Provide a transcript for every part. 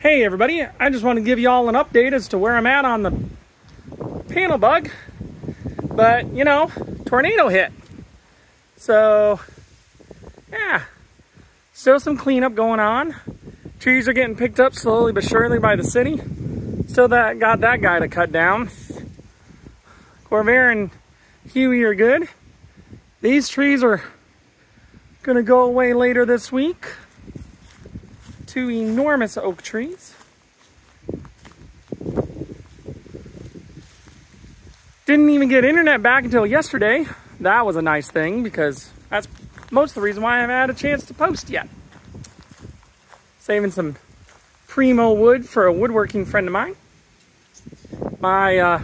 Hey everybody, I just want to give you all an update as to where I'm at on the panel bug. But, you know, tornado hit. So, yeah, still some cleanup going on. Trees are getting picked up slowly but surely by the city. Still got that guy to cut down. Corvair and Huey are good. These trees are gonna go away later this week. Two enormous oak trees. Didn't even get internet back until yesterday. That was a nice thing because that's most of the reason why I haven't had a chance to post yet. Saving some primo wood for a woodworking friend of mine. My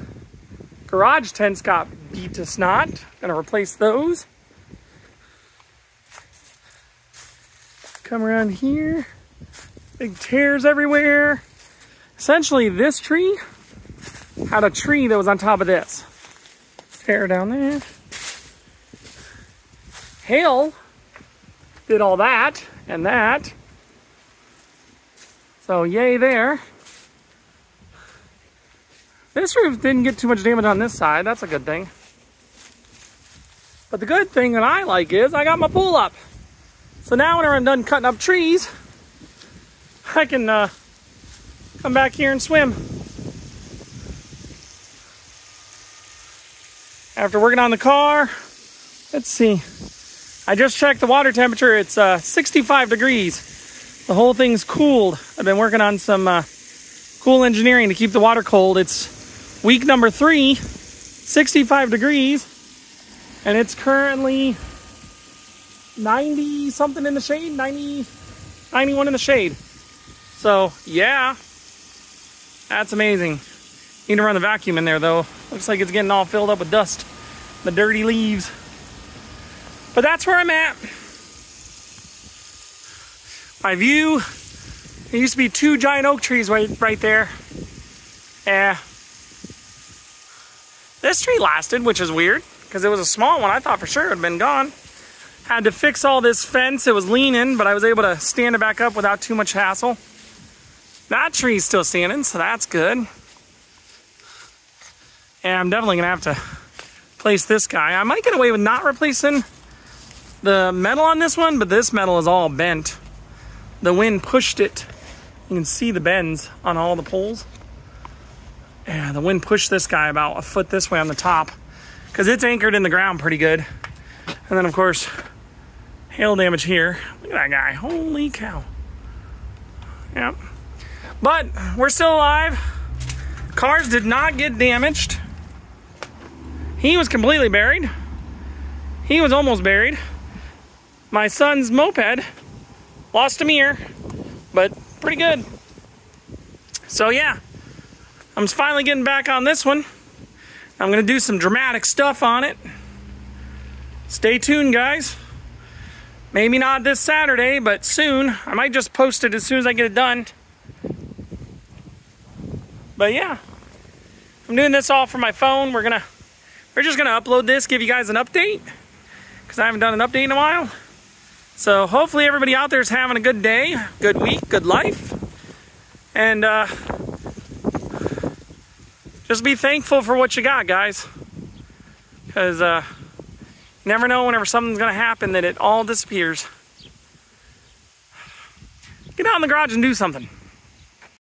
garage tents got beat to snot. Gonna replace those. Come around here. Big tears everywhere. Essentially, this tree had a tree that was on top of this. Tear down there. Hail did all that and that. So yay there. This roof didn't get too much damage on this side. That's a good thing. But the good thing that I like is I got my pool up. So now whenever I'm done cutting up trees, I can come back here and swim. After working on the car, let's see. I just checked the water temperature. It's 65 degrees. The whole thing's cooled. I've been working on some cool engineering to keep the water cold. It's week number 3, 65 degrees, and it's currently 90 something in the shade, 91 in the shade. So yeah, that's amazing. Need to run the vacuum in there though. Looks like it's getting all filled up with dust, the dirty leaves. But that's where I'm at. My view, there used to be 2 giant oak trees right there. Yeah. This tree lasted, which is weird, because it was a small one. I thought for sure it would have been gone. Had to fix all this fence. It was leaning, but I was able to stand it back up without too much hassle. That tree's still standing, so that's good. And I'm definitely gonna have to replace this guy. I might get away with not replacing the metal on this one, but this metal is all bent. The wind pushed it. You can see the bends on all the poles. Yeah, the wind pushed this guy about a foot this way on the top because it's anchored in the ground pretty good. And then of course, hail damage here. Look at that guy, holy cow. Yep. But we're still alive. Cars did not get damaged. He was completely buried. He was almost buried. My son's moped lost a mirror, but pretty good. So yeah, I'm finally getting back on this one. I'm gonna do some dramatic stuff on it. Stay tuned, guys. Maybe not this Saturday, but soon. I might just post it as soon as I get it done. But yeah, I'm doing this all from my phone. We're just gonna upload this, give you guys an update, because I haven't done an update in a while. So hopefully everybody out there is having a good day, good week, good life. And just be thankful for what you got, guys. Because you never know whenever something's gonna happen that it all disappears. Get out in the garage and do something.